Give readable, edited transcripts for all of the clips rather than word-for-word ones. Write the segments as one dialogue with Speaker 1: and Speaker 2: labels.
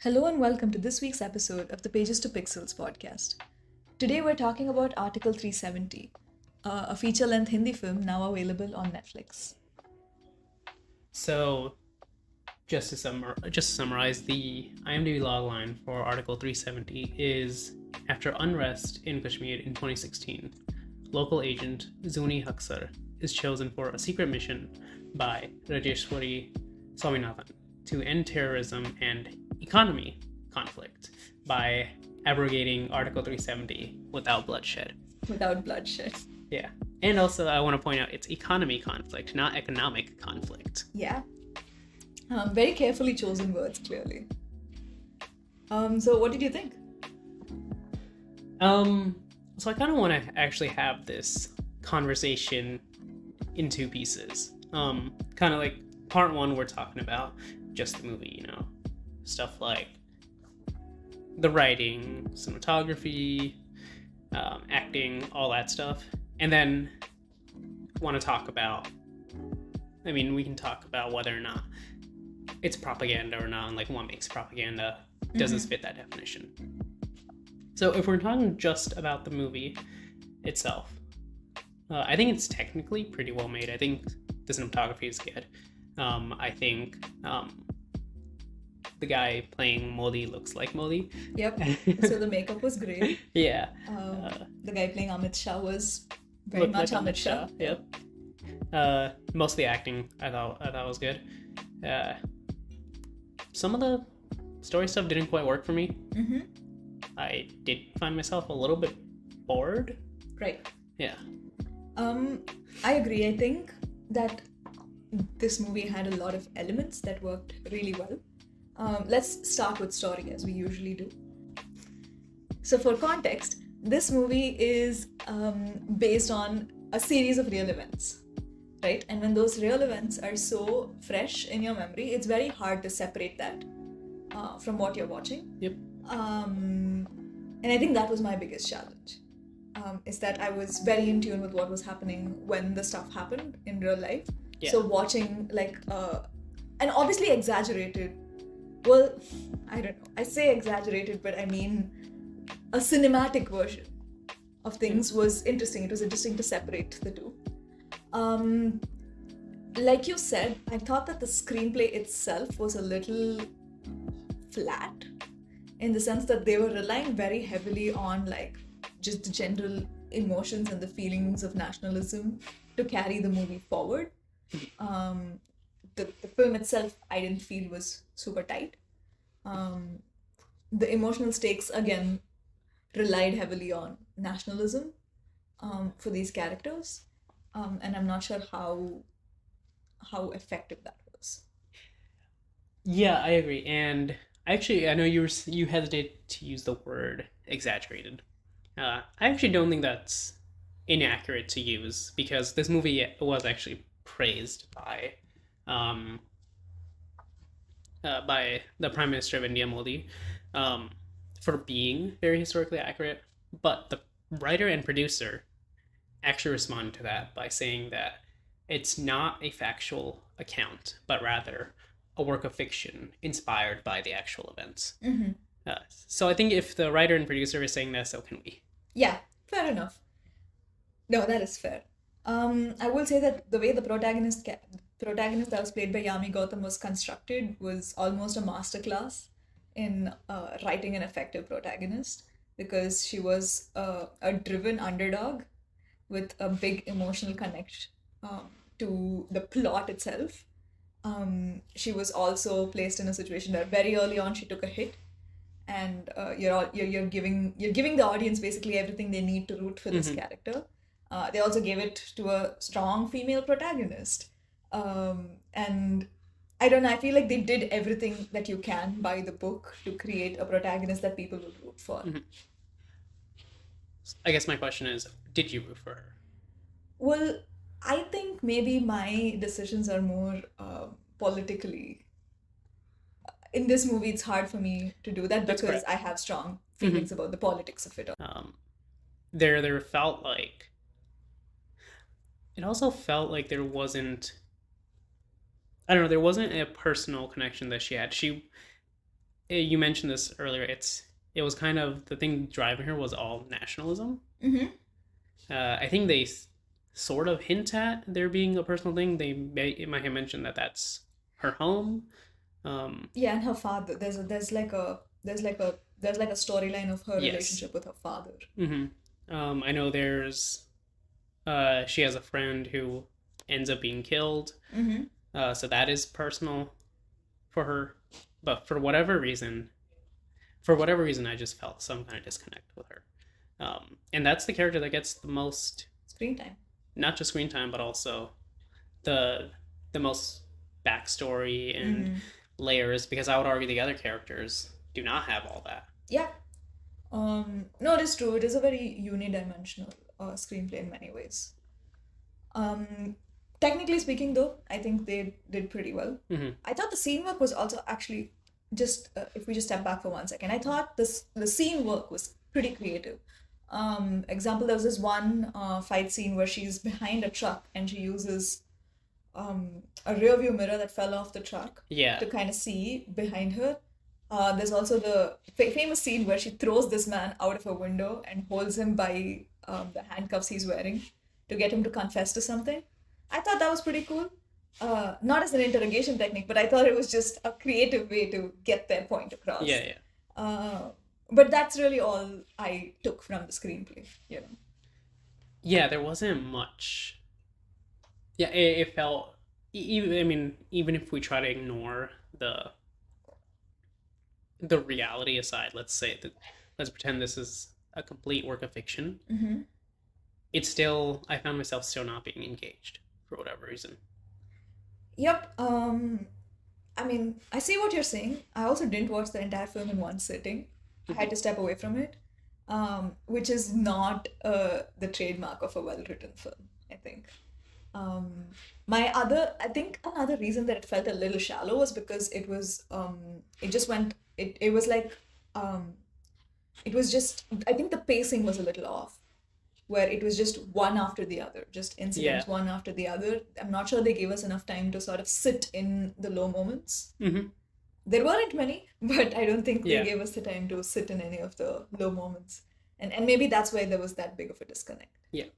Speaker 1: Hello and welcome to this week's episode of the Pages to Pixels podcast. Today we're talking about Article 370, a feature-length Hindi film now available on Netflix.
Speaker 2: So, just to summarize, the IMDb logline for Article 370 is after unrest in Kashmir in 2016, local agent Zuni Haksar is chosen for a secret mission by Rajeshwari Swaminathan to end terrorism and economy conflict by abrogating Article 370 without bloodshed.
Speaker 1: Without bloodshed.
Speaker 2: Yeah. And also, I want to point out it's economy conflict, not economic conflict.
Speaker 1: Yeah. Very carefully chosen words, clearly. So what did you think?
Speaker 2: So I kind of want to actually have this conversation in two pieces. Kind of like part one, we're talking about just the movie, stuff like the writing, cinematography, acting, all that stuff. And then want to talk about, we can talk about whether or not it's propaganda or not, and like what makes propaganda. Does this fit that definition? So if we're talking just about the movie itself, I think it's technically pretty well made. I think the cinematography is good. I think the guy playing Modi looks like Modi.
Speaker 1: Yep. So the makeup was great.
Speaker 2: Yeah.
Speaker 1: The guy playing Amit Shah was very much like Amit Shah.
Speaker 2: Yep. Most of the acting I thought was good. Some of the story stuff didn't quite work for me.
Speaker 1: Mm-hmm.
Speaker 2: I did find myself a little bit bored.
Speaker 1: Right.
Speaker 2: Yeah.
Speaker 1: I agree. I think that this movie had a lot of elements that worked really well. Let's start with story, as we usually do. So for context, this movie is based on a series of real events, right? And when those real events are so fresh in your memory, it's very hard to separate that from what you're watching.
Speaker 2: Yep.
Speaker 1: And I think that was my biggest challenge, is that I was very in tune with what was happening when the stuff happened in real life.
Speaker 2: Yeah.
Speaker 1: So watching and obviously exaggerated. Well, I don't know. I say exaggerated, but I mean a cinematic version of things was interesting. It was interesting to separate the two. Like you said, I thought that the screenplay itself was a little flat, in the sense that they were relying very heavily on just the general emotions and the feelings of nationalism to carry the movie forward. The film itself, I didn't feel was super tight. The emotional stakes, again, relied heavily on nationalism for these characters, and I'm not sure how effective that was.
Speaker 2: Yeah, I agree. And actually, I know you hesitate to use the word exaggerated. I actually don't think that's inaccurate to use, because this movie was actually praised by the Prime Minister of India, Modi, for being very historically accurate. But the writer and producer actually responded to that by saying that it's not a factual account, but rather a work of fiction inspired by the actual events.
Speaker 1: Mm-hmm.
Speaker 2: So I think if the writer and producer is saying that, so can we.
Speaker 1: Yeah, fair enough. No, that is fair. I will say that the way the protagonist that was played by Yami Gautam was constructed was almost a masterclass in writing an effective protagonist, because she was a driven underdog with a big emotional connection to the plot itself. She was also placed in a situation where very early on she took a hit, and you're giving the audience basically everything they need to root for this character. They also gave it to a strong female protagonist. And I don't know, I feel like they did everything that you can by the book to create a protagonist that people will root for.
Speaker 2: Mm-hmm. I guess my question is, did you root for her?
Speaker 1: Well, I think maybe my decisions are more politically. In this movie, it's hard for me to do that,
Speaker 2: That's
Speaker 1: because
Speaker 2: correct.
Speaker 1: I have strong feelings about the politics of it.
Speaker 2: There felt like... It also felt like there wasn't... I don't know, there wasn't a personal connection that she had. You mentioned this earlier. It was kind of the thing driving her was all nationalism.
Speaker 1: Mm-hmm.
Speaker 2: I think they sort of hint at there being a personal thing. It might have mentioned that that's her home.
Speaker 1: Yeah, and her father. There's like a storyline of her
Speaker 2: Yes.
Speaker 1: relationship with her father.
Speaker 2: Hmm. I know there's she has a friend who ends up being killed.
Speaker 1: Mm-hmm.
Speaker 2: So that is personal for her. But for whatever reason, I just felt some kind of disconnect with her. And that's the character that gets the most,
Speaker 1: Screen time.
Speaker 2: not just screen time, but also the the most backstory and
Speaker 1: Mm-hmm.
Speaker 2: layers. Because I would argue the other characters do not have all that.
Speaker 1: Yeah. No, it is true. It is a very unidimensional screenplay in many ways. Um, Technically speaking, though, I think they did pretty well.
Speaker 2: Hmm.
Speaker 1: I thought the scene work was also actually just if we just step back for 1 second, I thought the scene work was pretty creative. Example, there was this one fight scene where she's behind a truck and she uses a rear view mirror that fell off the truck
Speaker 2: Yeah.
Speaker 1: to kind of see behind her. There's also the famous scene where she throws this man out of a window and holds him by the handcuffs he's wearing to get him to confess to something. I thought that was pretty cool. Not as an interrogation technique, but I thought it was just a creative way to get their point across.
Speaker 2: Yeah. Yeah.
Speaker 1: Uh, but that's really all I took from the screenplay, you know.
Speaker 2: Yeah. There wasn't much. Yeah. It felt. Even I mean, even if we try to ignore the reality aside, let's pretend this is a complete work of fiction.
Speaker 1: Mm-hmm.
Speaker 2: It's still I found myself still not being engaged for whatever reason.
Speaker 1: Yep. I mean, I see what you're saying. I also didn't watch the entire film in one sitting. I had
Speaker 2: Mhm.
Speaker 1: to step away from it, which is not the trademark of a well-written film, I think. Um, I think another reason that it felt a little shallow was because it just went, it was like, um, it was just, I think the pacing was a little off, where it was just one after the other, just
Speaker 2: Yeah.
Speaker 1: incidents one after the other. I'm not sure they gave us enough time to sort of sit in the low moments.
Speaker 2: Hmm.
Speaker 1: There weren't many, but I don't think they
Speaker 2: Yeah.
Speaker 1: gave us the time to sit in any of the low moments. And maybe that's why there was that big of a disconnect.
Speaker 2: Yeah.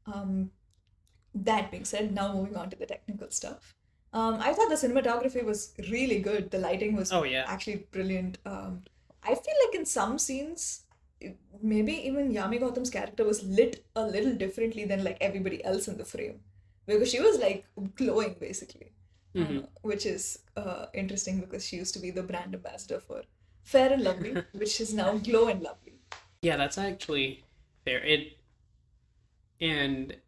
Speaker 1: Um, that being said, now moving on to the technical stuff. I thought the cinematography was really good. The lighting was
Speaker 2: Oh yeah.
Speaker 1: actually brilliant. I feel like in some scenes, maybe even Yami Gautam's character was lit a little differently than like everybody else in the frame, because she was like glowing basically,
Speaker 2: Hmm.
Speaker 1: which is interesting because she used to be the brand ambassador for Fair and Lovely, which is now Glow and Lovely.
Speaker 2: Yeah, that's actually fair. It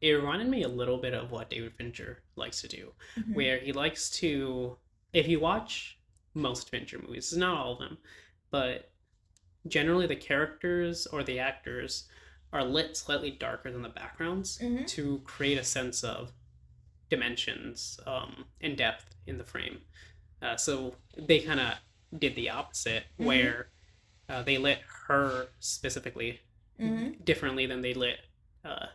Speaker 2: reminded me a little bit of what David Fincher likes to do,
Speaker 1: Mm-hmm.
Speaker 2: where he likes to, if you watch most Fincher movies, not all of them, but generally the characters or the actors are lit slightly darker than the backgrounds
Speaker 1: Mm-hmm.
Speaker 2: to create a sense of dimensions and depth in the frame. So they kind of did the opposite,
Speaker 1: Mm-hmm.
Speaker 2: where they lit her specifically
Speaker 1: Mm-hmm.
Speaker 2: differently than they lit uh,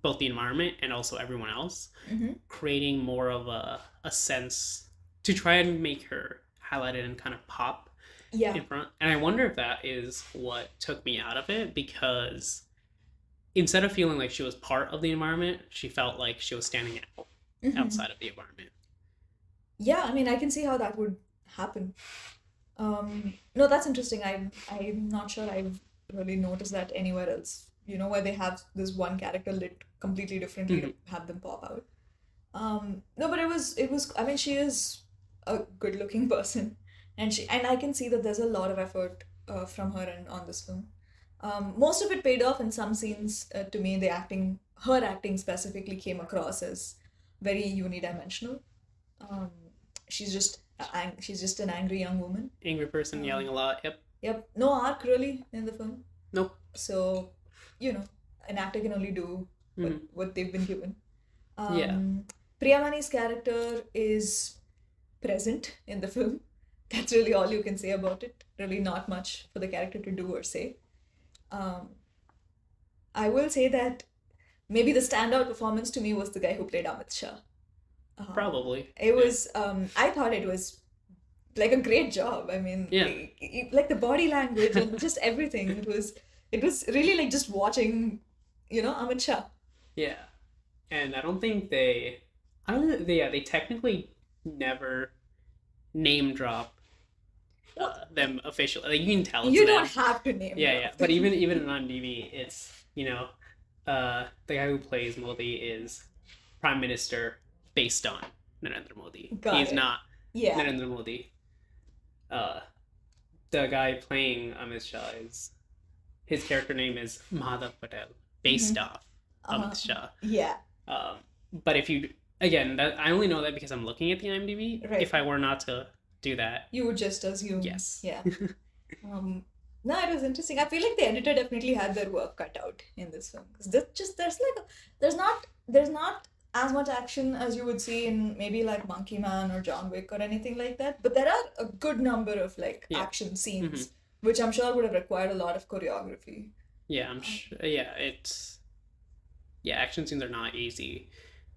Speaker 2: both the environment and also everyone else,
Speaker 1: Mm-hmm.
Speaker 2: creating more of a sense to try and make her highlighted and kind of pop
Speaker 1: Yeah.
Speaker 2: in front. And I wonder if that is what took me out of it, because instead of feeling like she was part of the environment, she felt like she was standing out
Speaker 1: Mm-hmm.
Speaker 2: outside of the environment.
Speaker 1: Yeah, I mean, I can see how that would happen. No, that's interesting. I'm not sure I've really noticed that anywhere else. You know, where they have this one character lit completely differently to
Speaker 2: Mhm.
Speaker 1: have them pop out. No, but it was. I mean, she is a good-looking person, and I can see that there's a lot of effort from her and on this film. Most of it paid off in some scenes. To me, her acting specifically came across as very unidimensional. Um, she's just an angry young woman.
Speaker 2: Angry person yelling
Speaker 1: Um,
Speaker 2: a lot. Yep.
Speaker 1: yep, no arc really in the film.
Speaker 2: Nope.
Speaker 1: So, you know, an actor can only do what
Speaker 2: Hmm.
Speaker 1: what they've been given.
Speaker 2: Yeah.
Speaker 1: Priyamani's character is present in the film. That's really all you can say about it. Really, not much for the character to do or say. Um, I will say that maybe the standout performance to me was the guy who played Amit Shah. Um,
Speaker 2: Probably.
Speaker 1: it
Speaker 2: Yeah.
Speaker 1: was I thought it was like a great job. I mean,
Speaker 2: Yeah.
Speaker 1: like the body language and just everything. It was really like just watching, Amit Shah.
Speaker 2: Yeah. And I don't think they, I don't think they technically never name drop
Speaker 1: What?
Speaker 2: them officially. Like, you can tell it's
Speaker 1: You
Speaker 2: them.
Speaker 1: don't have to name
Speaker 2: Yeah,
Speaker 1: drop
Speaker 2: yeah.
Speaker 1: them.
Speaker 2: But even on TV, it's, the guy who plays Modi is Prime Minister based on Narendra Modi.
Speaker 1: Got
Speaker 2: He's
Speaker 1: it.
Speaker 2: not
Speaker 1: Yeah.
Speaker 2: Narendra Modi. The guy playing Amit Shah is, his character name is Madhav Patel, based off Amit Shah.
Speaker 1: Yeah.
Speaker 2: But if you, again, that I only know that because I'm looking at the IMDb.
Speaker 1: Right.
Speaker 2: If I were not to do that,
Speaker 1: You would just assume.
Speaker 2: yes.
Speaker 1: Yeah. No, it was interesting. I feel like the editor definitely had their work cut out in this film because there's not as much action as you would see in maybe like Monkey Man or John Wick or anything like that. But there are a good number of like
Speaker 2: Yeah.
Speaker 1: action scenes, which I'm sure would have required a lot of choreography.
Speaker 2: Yeah, I'm sure. Yeah, action scenes are not easy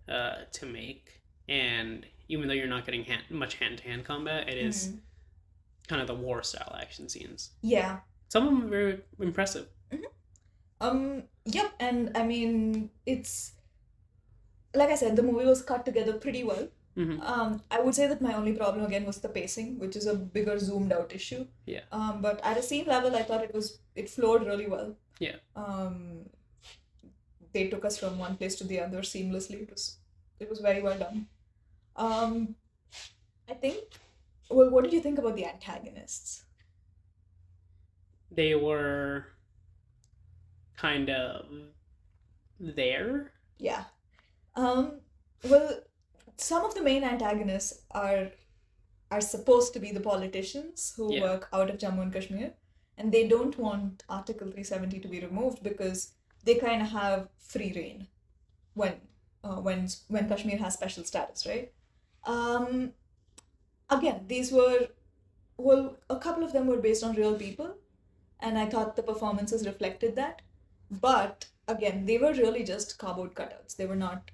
Speaker 2: to make, and even though you're not getting much hand-to-hand combat, it is kind of the war style action scenes.
Speaker 1: Yeah.
Speaker 2: Some of them are very impressive.
Speaker 1: Yep, and I mean, it's like I said, the movie was cut together pretty well. I would say that my only problem again was the pacing, which is a bigger zoomed out issue.
Speaker 2: Yeah.
Speaker 1: But at a scene level, I thought it flowed really well.
Speaker 2: Yeah.
Speaker 1: They took us from one place to the other seamlessly. It was very well done. I think. Well, what did you think about the antagonists?
Speaker 2: They were kind of there.
Speaker 1: Yeah. Well, some of the main antagonists are supposed to be the politicians who work out of Jammu and Kashmir, and they don't want Article 370 to be removed because they kind of have free reign when Kashmir has special status, right? Again, a couple of them were based on real people, and I thought the performances reflected that. But again, they were really just cardboard cutouts. They were not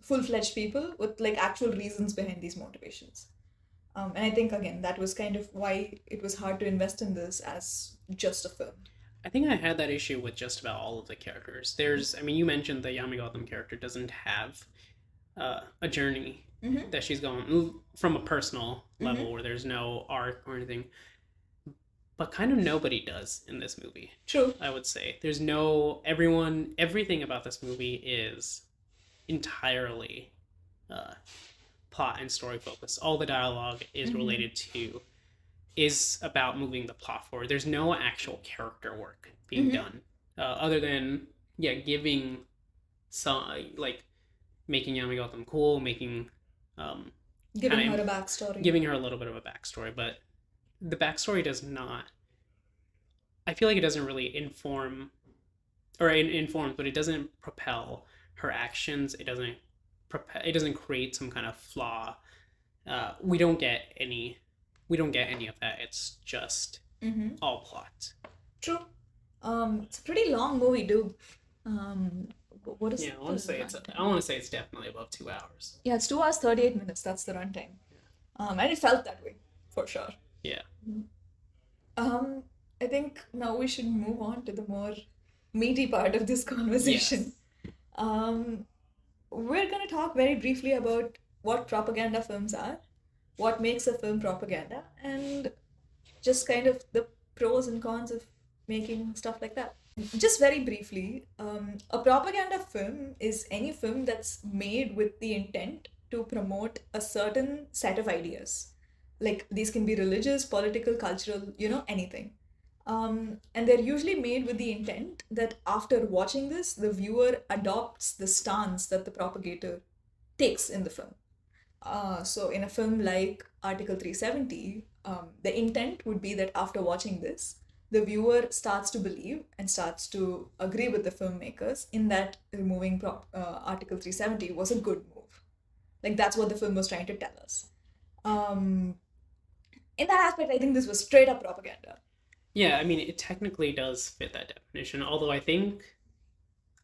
Speaker 1: full-fledged people with like actual reasons behind these motivations. And I think again that was kind of why it was hard to invest in this as just a film.
Speaker 2: I think I had that issue with just about all of the characters. You mentioned the Yami Gautam character doesn't have a journey that she's going from a personal level where there's no arc or anything. But kind of nobody does in this movie.
Speaker 1: True.
Speaker 2: I would say. There's everything about this movie is entirely plot and story focused. All the dialogue is is about moving the plot forward. There's no actual character work being done. Other than, giving some, like, making Yami Gautam cool, making...
Speaker 1: Giving her a backstory.
Speaker 2: Giving her a little bit of a backstory, but the backstory does not... I feel like it doesn't really inform, but it doesn't propel her actions. It doesn't create some kind of flaw. We don't get any of that. It's just all plot.
Speaker 1: True. It's a pretty long movie, dude. What is?
Speaker 2: Yeah, I want to say it's definitely above 2 hours.
Speaker 1: Yeah, it's 2 hours 38 minutes. That's the runtime. And it felt that way for sure.
Speaker 2: Yeah.
Speaker 1: I think now we should move on to the more meaty part of this conversation. Yes. We're going to talk very briefly about what propaganda films are, what makes a film propaganda, and just kind of the pros and cons of making stuff like that. Just very briefly, a propaganda film is any film that's made with the intent to promote a certain set of ideas. Like, these can be religious, political, cultural, anything. And they're usually made with the intent that after watching this, the viewer adopts the stance that the propagator takes in the film. So in a film like Article 370, the intent would be that after watching this, the viewer starts to believe and starts to agree with the filmmakers in that removing Article 370 was a good move. Like, that's what the film was trying to tell us. In that aspect, I think this was straight up propaganda.
Speaker 2: Yeah, it technically does fit that definition, although I think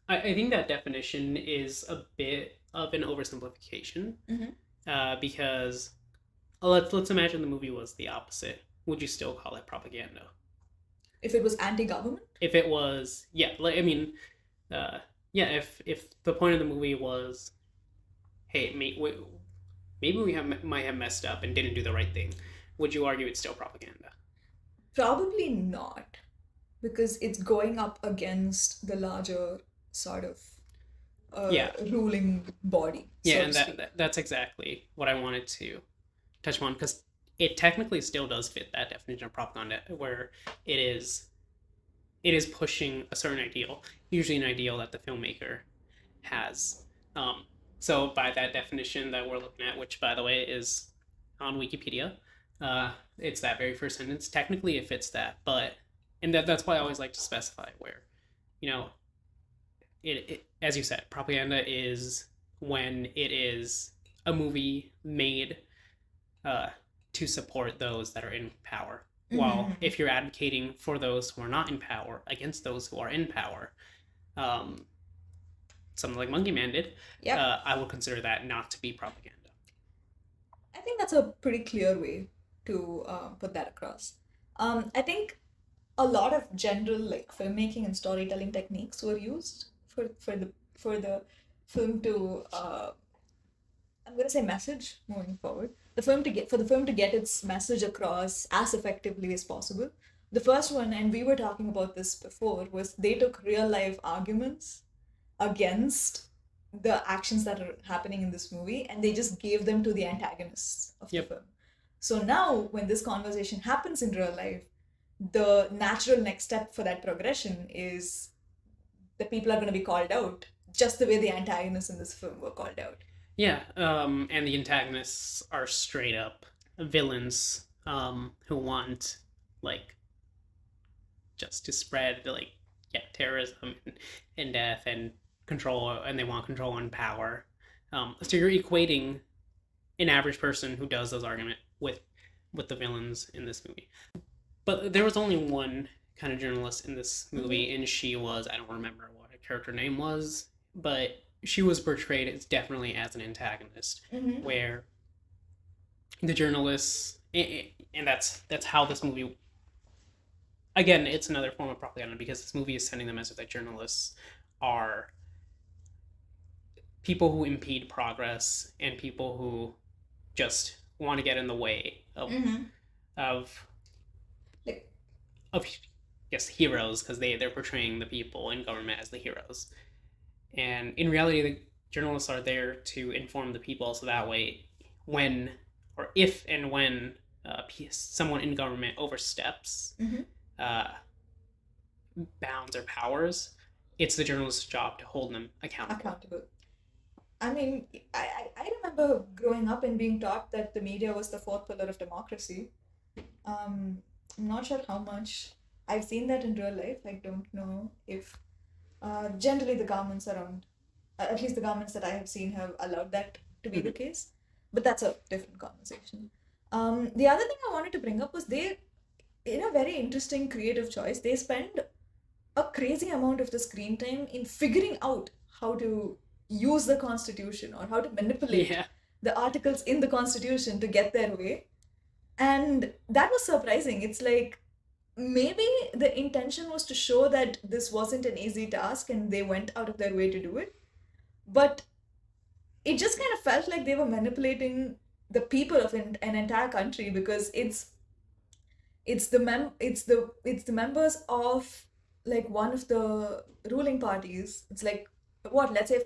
Speaker 2: that definition is a bit of an oversimplification, because let's imagine the movie was the opposite. Would you still call it propaganda?
Speaker 1: If it was anti-government?
Speaker 2: If it was, yeah, like, I mean, yeah, if the point of the movie was, hey, maybe we might have messed up and didn't do the right thing, would you argue it's still propaganda?
Speaker 1: Probably not, because it's going up against the larger sort of
Speaker 2: Yeah,
Speaker 1: ruling body,
Speaker 2: yeah,
Speaker 1: so to
Speaker 2: and
Speaker 1: speak.
Speaker 2: that's exactly what I wanted to touch on because it technically still does fit that definition of propaganda, where it is it is pushing a certain ideal, usually an ideal that the filmmaker has. Um, so by that definition that we're looking at, which by the way is on Wikipedia, it's that very first sentence. Technically, it fits that, but and that's why I always like to specify where, you know, it as you said, propaganda is when it is a movie made uh, to support those that are in power. While
Speaker 1: Mm-hmm.
Speaker 2: if you're advocating for those who are not in power against those who are in power, um, something like Monkey Man did,
Speaker 1: Yep.
Speaker 2: I would consider that not to be propaganda.
Speaker 1: I think that's a pretty clear way to put that across. I think a lot of general like filmmaking and storytelling techniques were used for the film to I'm going to say message moving forward. The film to get its message across as effectively as possible. The first one, and we were talking about this before, was they took real life arguments against the actions that are happening in this movie and they just gave them to the antagonists of the
Speaker 2: Yep.
Speaker 1: film. So now, when this conversation happens in real life, the natural next step for that progression is the people are going to be called out just the way the antagonists in this film were called out.
Speaker 2: Yeah, and the antagonists are straight up villains who want like just to spread like yeah terrorism and death and control, and they want control and power. So you're equating an average person who does those arguments with the villains in this movie. But there was only one kind of journalist in this movie, and she was, I don't remember what her character name was, but she was portrayed as definitely as an antagonist,
Speaker 1: Mm-hmm.
Speaker 2: where the journalists, and that's how this movie. Again, it's another form of propaganda because this movie is sending the message that journalists are people who impede progress and people who just want to get in the way
Speaker 1: Mm-hmm.
Speaker 2: of
Speaker 1: Like,
Speaker 2: of yes heroes because they're portraying the people in government as the heroes, and in reality the journalists are there to inform the people so that way when or if and when someone in government oversteps
Speaker 1: mm-hmm.
Speaker 2: uh, bounds or powers, it's the journalist's job to hold them accountable.
Speaker 1: Accountable. I mean, I remember growing up and being taught that the media was the fourth pillar of democracy. I'm not sure how much I've seen that in real life. I don't know if generally the governments around, at least the governments that I have seen, have allowed that to be the
Speaker 2: Mm-hmm.
Speaker 1: case. But that's a different conversation. The other thing I wanted to bring up was they, in a very interesting creative choice, they spend a crazy amount of the screen time in figuring out how to use the constitution or how to manipulate
Speaker 2: Yeah,
Speaker 1: the articles in the constitution to get their way. And that was surprising. It's like maybe the intention was to show that this wasn't an easy task and they went out of their way to do it, but it just kind of felt like they were manipulating the people of an entire country because it's the members of like one of the ruling parties. It's like what, let's say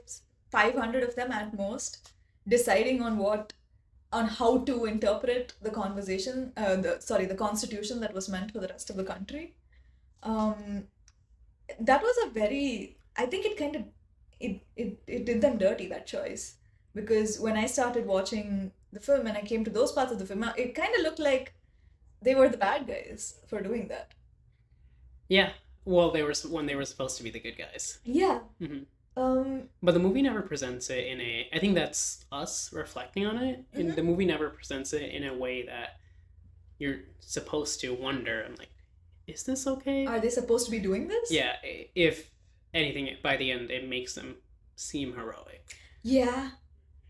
Speaker 1: 500 of them at most, deciding on how to interpret the conversation, the constitution that was meant for the rest of the country. um that was a very, I think it kind of, it did them dirty, that choice, because when I started watching the film and I came to those parts of the film, it kind of looked like they were the bad guys for doing that.
Speaker 2: yeah. Well, they were when they were supposed to be the good guys.
Speaker 1: Yeah.
Speaker 2: Hmm.
Speaker 1: um
Speaker 2: But the movie never presents it in a. I think that's us reflecting on it. And
Speaker 1: mhm.
Speaker 2: the movie never presents it in a way that you're supposed to wonder. I'm like, is this okay?
Speaker 1: Are they supposed to be doing this?
Speaker 2: Yeah. If anything, by the end, it makes them seem heroic.
Speaker 1: Yeah.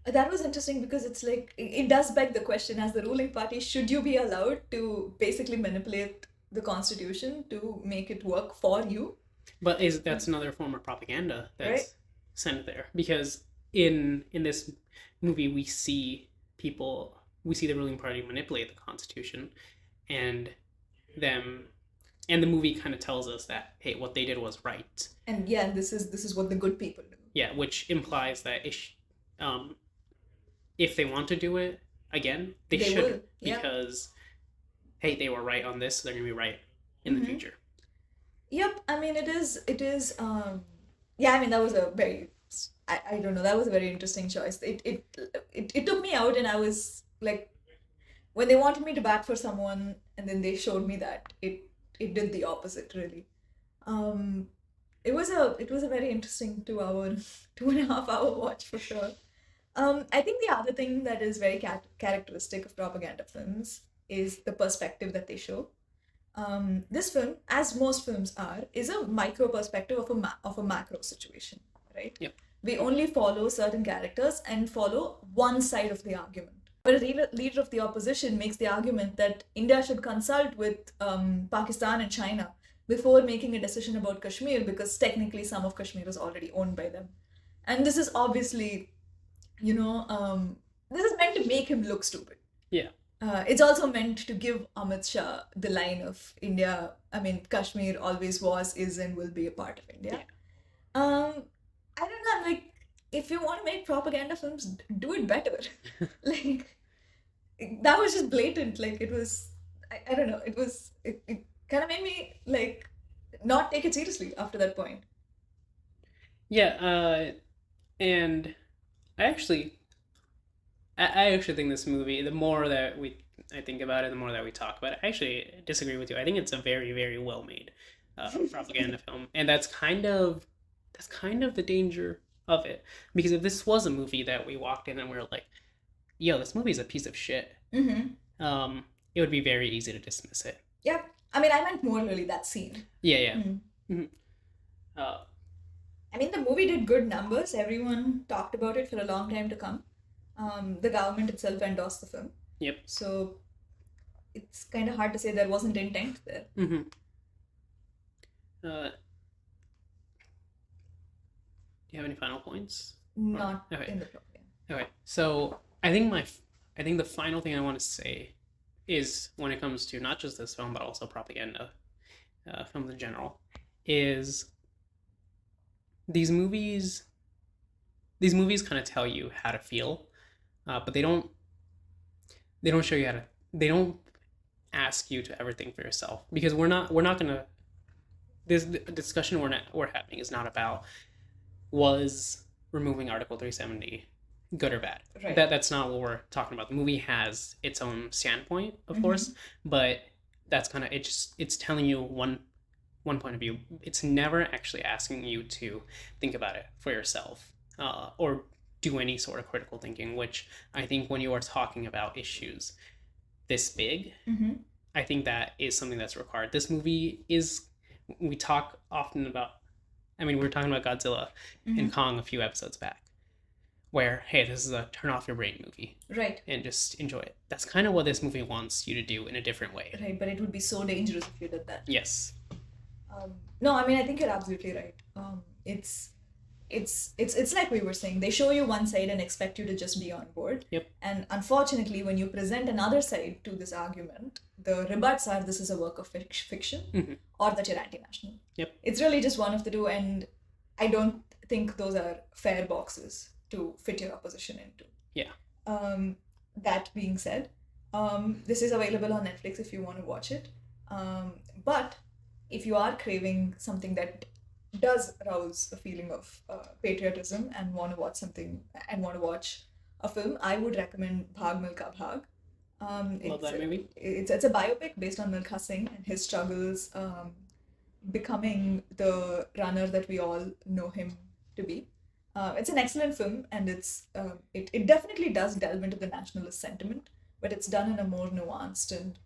Speaker 1: That was interesting because it's like it does beg the question, as the ruling party, should you be allowed to basically manipulate the constitution to make it work for you?
Speaker 2: But that's another form of propaganda
Speaker 1: Right?
Speaker 2: that's sent there, because in this movie we see the ruling party manipulate the Constitution, and them and the movie kind of tells us that, hey, what they did was right.
Speaker 1: And yeah, this is what the good people do.
Speaker 2: Yeah, which implies that um, if they want to do it again, they
Speaker 1: They
Speaker 2: should,
Speaker 1: will. Yeah.
Speaker 2: because hey, they were right on this, so they're gonna be right in the
Speaker 1: Mhm.
Speaker 2: future.
Speaker 1: Yep. I mean, it is. Yeah. I mean, that was a very. I don't know. That was a very interesting choice. It took me out, and I was like, when they wanted me to bat for someone, and then they showed me that it did the opposite, really. Um, it was a very interesting 2 hour, 2.5 hour watch for sure. I think the other thing that is very characteristic of propaganda films is the perspective that they show. This film, as most films are, is a micro perspective of a macro situation, right?
Speaker 2: Yep.
Speaker 1: We only follow certain characters and follow one side of the argument. But a leader of the opposition makes the argument that India should consult with Pakistan and China before making a decision about Kashmir, because technically some of Kashmir is already owned by them. And this is obviously, this is meant to make him look stupid.
Speaker 2: Yeah.
Speaker 1: It's also meant to give Amit Shah the line of India, I mean, Kashmir always was, is, and will be a part of India.
Speaker 2: Yeah.
Speaker 1: I don't know, like, if you want to make propaganda films, do it better. Like, that was just blatant. Like, it was, I don't know, it kind of made me, like, not take it seriously after that point.
Speaker 2: Yeah, and I actually, I actually think this movie, the more that I think about it, the more that we talk about it, I actually disagree with you. I think it's a very, very well made propaganda film, and that's kind of the danger of it. Because if this was a movie that we walked in and we were like, "Yo, this movie's a piece of shit,"
Speaker 1: Mm-hmm.
Speaker 2: it would be very easy to dismiss it.
Speaker 1: Yeah. I mean, I meant more really that scene.
Speaker 2: Yeah, yeah.
Speaker 1: Mhm.
Speaker 2: Mhm.
Speaker 1: I mean, the movie did good numbers. Everyone talked about it for a long time to come. The government itself endorsed the film.
Speaker 2: Yep.
Speaker 1: So it's kind of hard to say there wasn't intent there.
Speaker 2: Mm-hmm. Do you have any final points?
Speaker 1: Not
Speaker 2: Okay.
Speaker 1: in the program.
Speaker 2: Okay. So I think the final thing I want to say is, when it comes to not just this film but also propaganda films in general, is these movies kind of tell you how to feel, but they don't show you how to. They don't ask you to ever think for yourself, because we're not gonna. This discussion we're having is not about, was removing Article 370 good or bad.
Speaker 1: Right.
Speaker 2: That's not what we're talking about. The movie has its own standpoint, of course, but that's kind of it's telling you one point of view. It's never actually asking you to think about it for yourself, or do any sort of critical thinking, which I think when you are talking about issues this big,
Speaker 1: Mm-hmm.
Speaker 2: I think that is something that's required. This movie is, we talk often about, I mean, we were talking about Godzilla and Kong a few episodes back, where, hey, this is a turn off your brain movie
Speaker 1: Right.
Speaker 2: and just enjoy it. That's kind of what this movie wants you to do in a different way.
Speaker 1: Right. But it would be so dangerous if you did that.
Speaker 2: Yes.
Speaker 1: No, I mean, I think you're absolutely right. It's like we were saying. They show you one side and expect you to just be on board.
Speaker 2: Yep.
Speaker 1: And unfortunately, when you present another side to this argument, the rebuts are this is a work of fiction, or that you're anti-national.
Speaker 2: Yep.
Speaker 1: It's really just one of the two, and I don't think those are fair boxes to fit your opposition into.
Speaker 2: Yeah.
Speaker 1: That being said, this is available on Netflix if you want to watch it. But if you are craving something that does arouse a feeling of patriotism and want to watch a film, I would recommend Bhag Milkha Bhag.
Speaker 2: Love that movie.
Speaker 1: It's a biopic based on Milkha Singh and his struggles becoming the runner that we all know him to be. It's an excellent film, and it definitely does delve into the nationalist sentiment, but it's done in a more nuanced and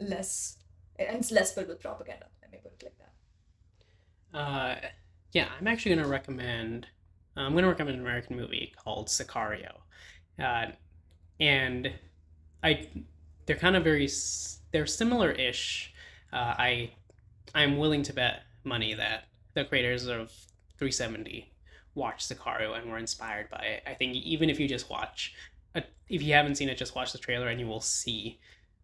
Speaker 1: it's less filled with propaganda. Let me put it like that.
Speaker 2: Yeah, I'm actually going to recommend I'm going to recommend an American movie called Sicario. Uh, and I they're kind of they're similar-ish. I'm willing to bet money that the creators of 370 watched Sicario and were inspired by it. I think even if you just if you haven't seen it, just watch the trailer and you will see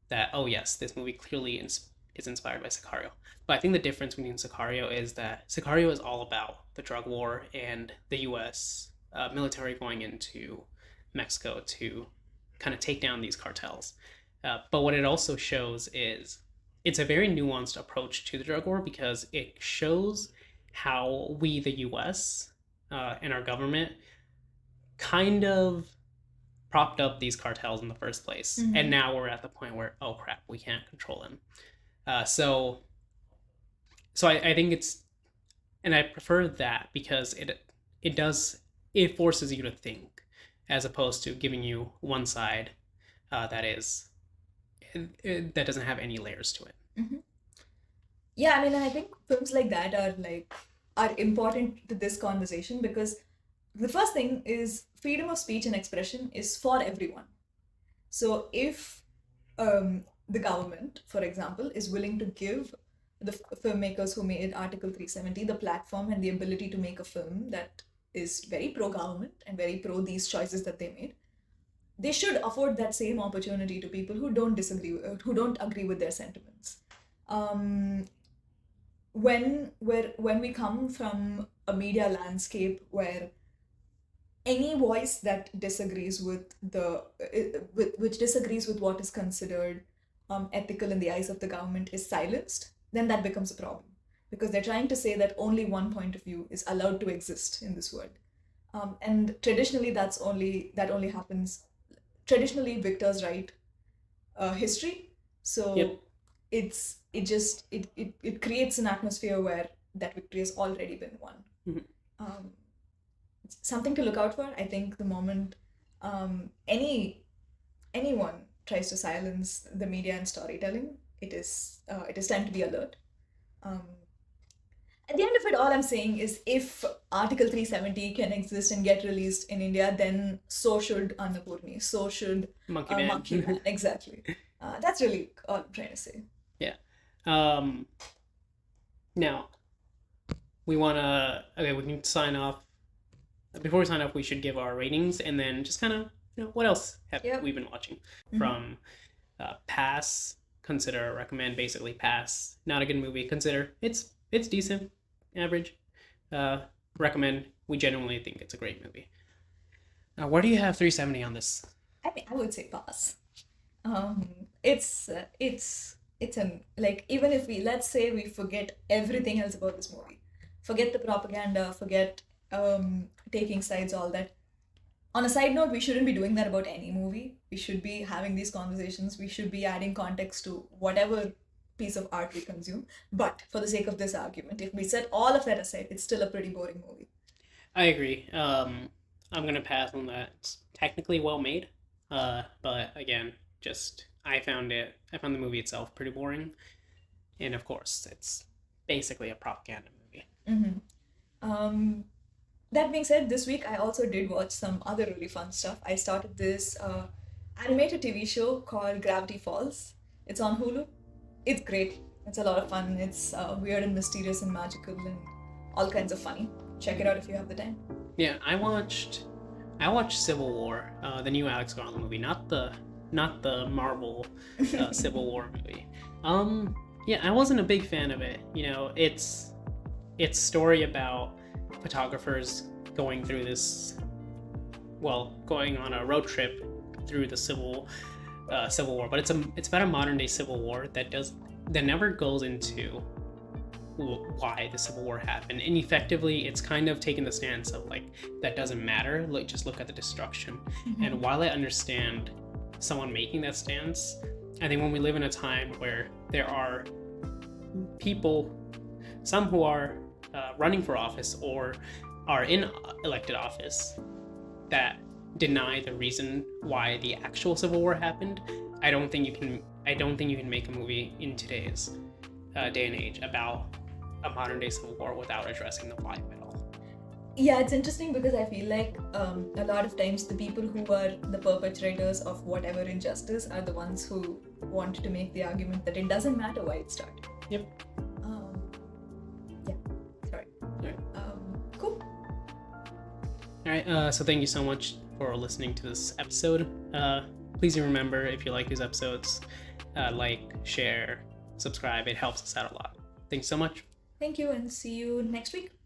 Speaker 2: that, oh yes, this movie clearly is inspired by Sicario. But I think the difference between Sicario is that Sicario is all about the drug war and the U.S. Military going into Mexico to kind of take down these cartels. But what it also shows is it's a very nuanced approach to the drug war because it shows how we, the U.S. And our government, kind of propped up these cartels in the first place, and now we're at the point where, oh crap, we can't control them. So I think and I prefer that because it forces you to think, as opposed to giving you one side that doesn't have any layers to it.
Speaker 1: Yeah, I mean, I think films like that are important to this conversation because the first thing is freedom of speech and expression is for everyone. So if the government, for example, is willing to give the filmmakers who made Article 370 the platform and the ability to make a film that is very pro-government and very pro these choices that they made, they should afford that same opportunity to people who don't who don't agree with their sentiments. Um, when we come from a media landscape where any voice that disagrees with which disagrees with what is considered ethical in the eyes of the government is silenced, then that becomes a problem because they're trying to say that only one point of view is allowed to exist in this world. And traditionally, that only happens. Traditionally, victors write history, so
Speaker 2: Yep.
Speaker 1: it creates an atmosphere where that victory has already been won.
Speaker 2: Mhm.
Speaker 1: It's something to look out for. I think the moment anyone tries to silence the media and storytelling, it is time to be alert. Um, at the end of it, all I'm saying is if Article 370 can exist and get released in India, then so should Annapurni, so should
Speaker 2: Monkey Man.
Speaker 1: Monkey Man. Exactly. That's really all I'm trying to say.
Speaker 2: Yeah. Now we can sign off. Before we sign off, we should give our ratings and then just kind of, what else have we been watching from pass, consider, recommend, basically pass, not a good movie, consider, it's decent, average, recommend, we genuinely think it's a great movie. Where do you have 370 on this?
Speaker 1: I mean, I would say pass. It's an, like, even if let's say we forget everything else about this movie, forget the propaganda, forget taking sides, all that. On a side note, we shouldn't be doing that about any movie. We should be having these conversations. We should be adding context to whatever piece of art we consume. But for the sake of this argument, if we set all of that aside, it's still a pretty boring movie.
Speaker 2: I agree. I'm gonna pass on that. It's technically well made, but again, I found the movie itself pretty boring, and of course, it's basically a propaganda movie.
Speaker 1: That being said, this week I also did watch some other really fun stuff. I started this animated TV show called Gravity Falls. It's on Hulu. It's great. It's a lot of fun. It's weird and mysterious and magical and all kinds of funny. Check it out if you have the time.
Speaker 2: Yeah, I watched Civil War, the new Alex Garland movie, not the Marvel Civil War movie. Yeah, I wasn't a big fan of it. It's story about photographers going on a road trip through the Civil War, but it's about a modern day Civil War that never goes into why the Civil War happened, and effectively it's kind of taken the stance of like, that doesn't matter, just look at the destruction. And while I understand someone making that stance, I think when we live in a time where there are people, some who are running for office or are in elected office, that deny the reason why the actual Civil War happened, I don't think you can make a movie in today's day and age about a modern day Civil War without addressing the why of it all.
Speaker 1: Yeah, it's interesting because I feel like a lot of times the people who are the perpetrators of whatever injustice are the ones who want to make the argument that it doesn't matter why it started.
Speaker 2: Yep.
Speaker 1: Yeah, sorry.
Speaker 2: Alright.
Speaker 1: Cool.
Speaker 2: Alright, so thank you so much for listening to this episode. Please remember, if you like these episodes, like, share, subscribe. It helps us out a lot. Thanks so much.
Speaker 1: Thank you, and see you next week.